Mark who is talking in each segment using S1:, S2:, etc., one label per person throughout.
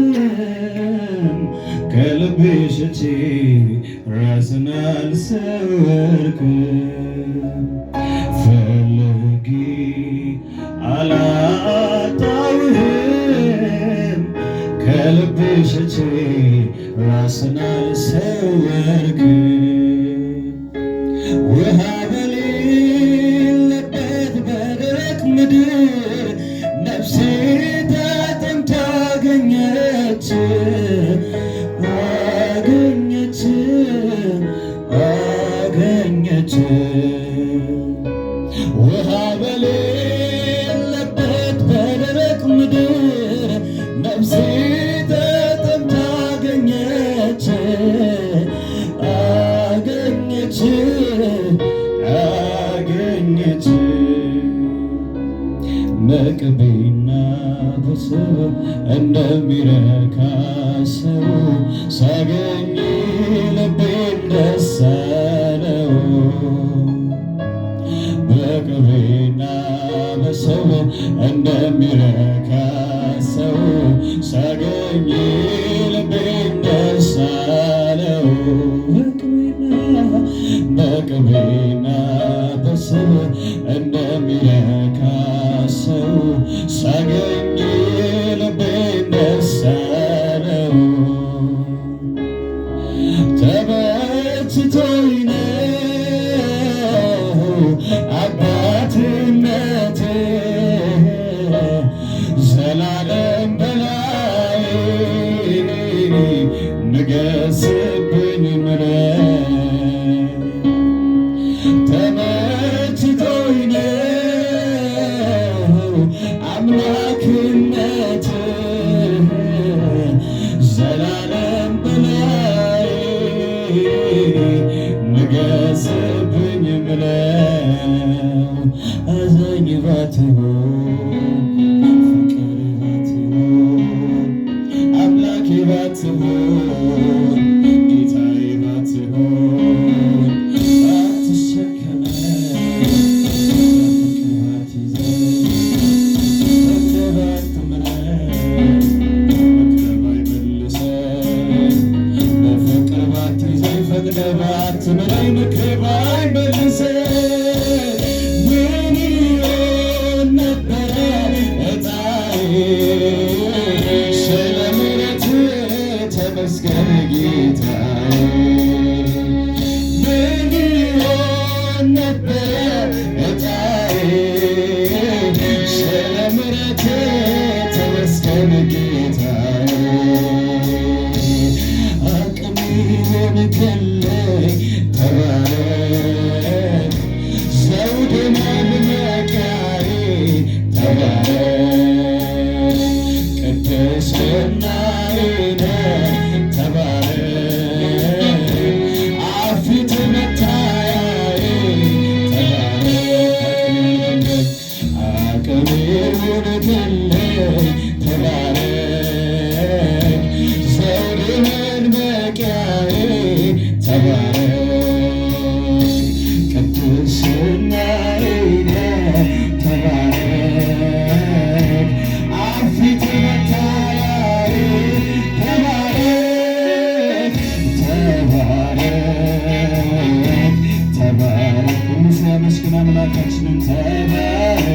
S1: አላጣሁህም ከልቤ ሸቼ ራስን አልሰወርክም ፈልጌ አላጣሁህም ከልቤ ሸቼ ራስን አልሰወርክም ውሃ በሌለበት በደረቅ ምድር ነፍሴ ተጠምታ አገኘች አገኘች ውሃ በሌለበት በደረቅ ምድር ነፍሴ ተጠምታ አገኘች አገኘች መቅቤና በሰው እንደሚረካ ሰው ሳገኝ ልቤን ደስ አለው መቅቤና በሰው እንደሚረካ ሰው ሳገኝ ልቤን ደስ አለው በቅቤና በሰው እንደሚረካ ሰው ሳገኝ ልቤን ደስ አለው ተመችቶኝ ነው አባትነቴ ዘላለም በላይ ንገስብኝ ምሕረት ተመችቶኝ ነው አምላክነት ዘላለም በላይ ንገስብኝ ምለው አዛኝ ባትሆን ፍቅር ባትሆን አምላኬ ባትሆን ጌታዬ ባትሆን ባትምረኝ ምክር ባይመልሰኝ ምን ይሆን ነበረ ዕጣዬ ስለ ምሕረትህ ተመስገን ጌታዬ ምን ይሆን ነበረ ዕጣዬ ስለ ምሕረትህ ተመስገን ጌታዬ አቅሜ ሆንክልኝ ተባረክ ዘውዴ መድመቂያዬ ተባረክ ቅድስናዬ ተባረክ አፊት መታያዬ ተባረክ አቅሜ ሆንክልኝ ተባረክ ዘውዴ መድመቂያዬ ተባረክ ቅድስናዬ ተባረክ አፊት መታያዬ ተባረክ ተባረክ ምስጋና አምላካችንን ተባረክ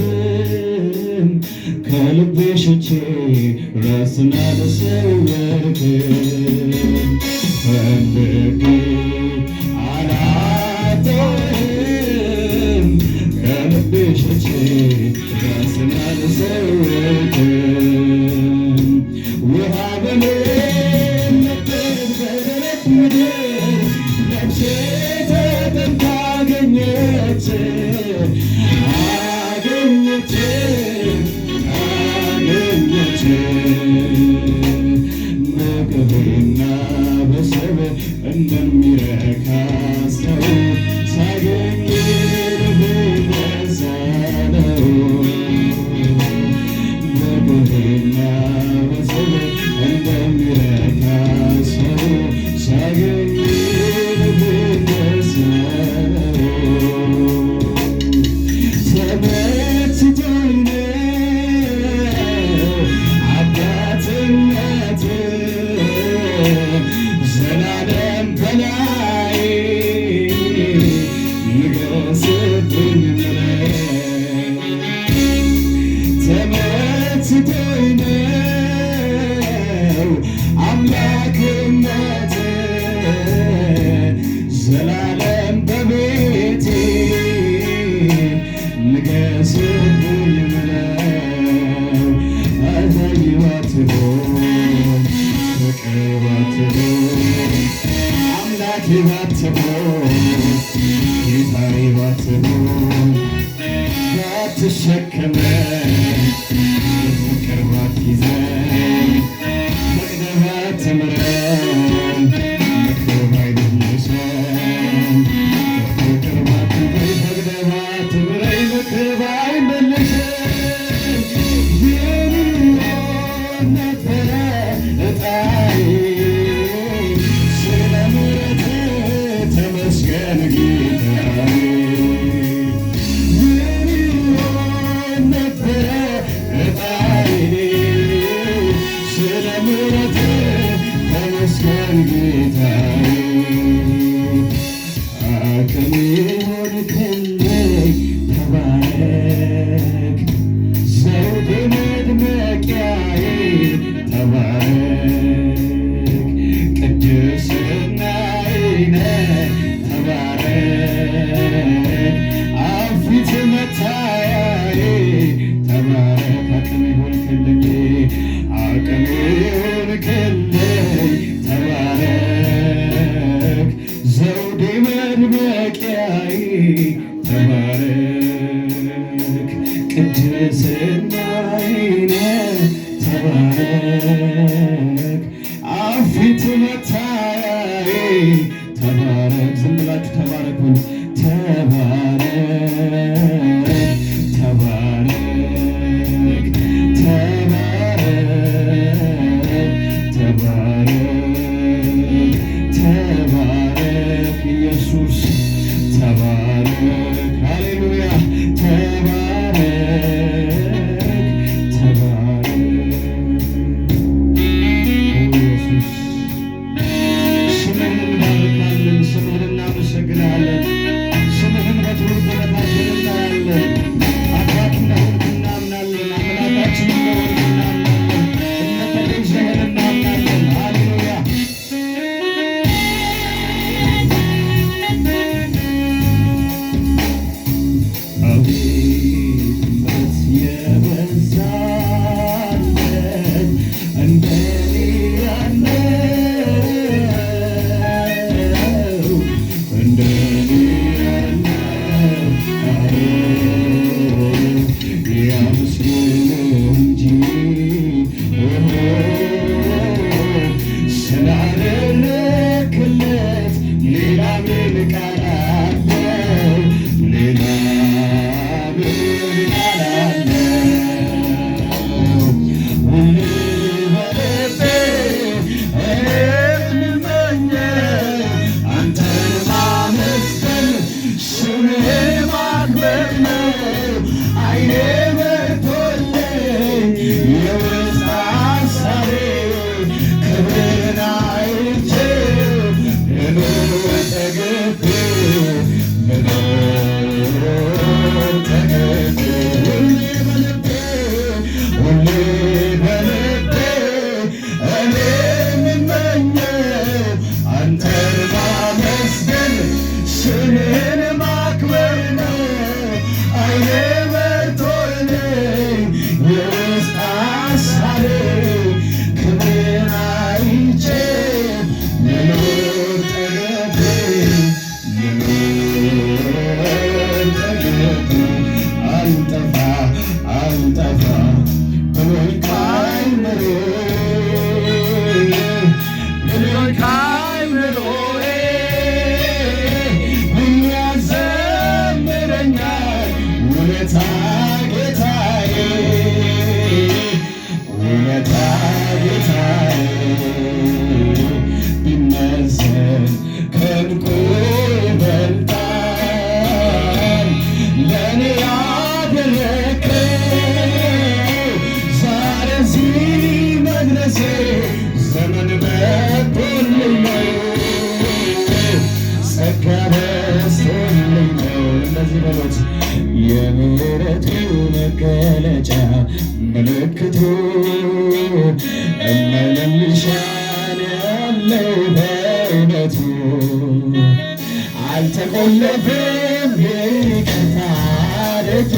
S1: አላጣሁህም ከልቤ ሸቼ ራስን አልሰወርክም ፈልጌ አላጣሁህም ከልቤ ሸቼ ራስን አልሰወርክም ውሃ በሌለበት በደረቅ ምድር ነፍሴ ተጠምታ አገኘች መቅቤና በሰብ እንደሚረካ ሰው ሳገኝ ተሸክመን ፍቅር ባትይዘን ፈቅደህ ባትምረን ምክር ባይመልሰን ፍቅር ባትይዘን ፈቅደህ ባትምረን ምክር ባይመልሰን ምን ይሆን ነበረ ዕጣዬ ስለ ምሕረትህ ተመስገን ጌታዬ አቅሜ ሆንክልኝ ተባረክ ዘውዴ መድመቂያዬ ተባረክ ቅድስናዬ ነህ ተባረክ አፊት መታያዬ ተባረክ አቅሜ ሆንክልኝ አቅሜ ሆንክልኝ ተባረክ ዘውዴ መድመቂያዬ ተባረክ ቅድስናዬ ነህ ተባረክ አፊት መታያዬ ተባረክ ዝም ብላችሁ ተባረክ በሉ ተባረክ ተባረክ ኢየሱስ ተባረክ ሃሌሉያ ተባረክ ኢየሱስ ስምህን እንባርካለን ስምህን እናመሰግናለን ስምህን በትውልድ በቤታችን እናያለን አባት እንደሆንክ እናምናለን አምላካችን እንደሆንክ እናምናለን እንደተገዛኸን እናምናለን ሃሌሉያ አቤት የበዛለት እንደኔ ያለው እንደኔ ያለው ያመስግነው እንጂ ስላደረክለት ሌላ ምን ቃል አለው ሌላ የምሕረቱ መገለጫ ምልክቱ እመለምሻን ያለው በእውነቱ አልተቆለፈም ይቅርታ ደጁ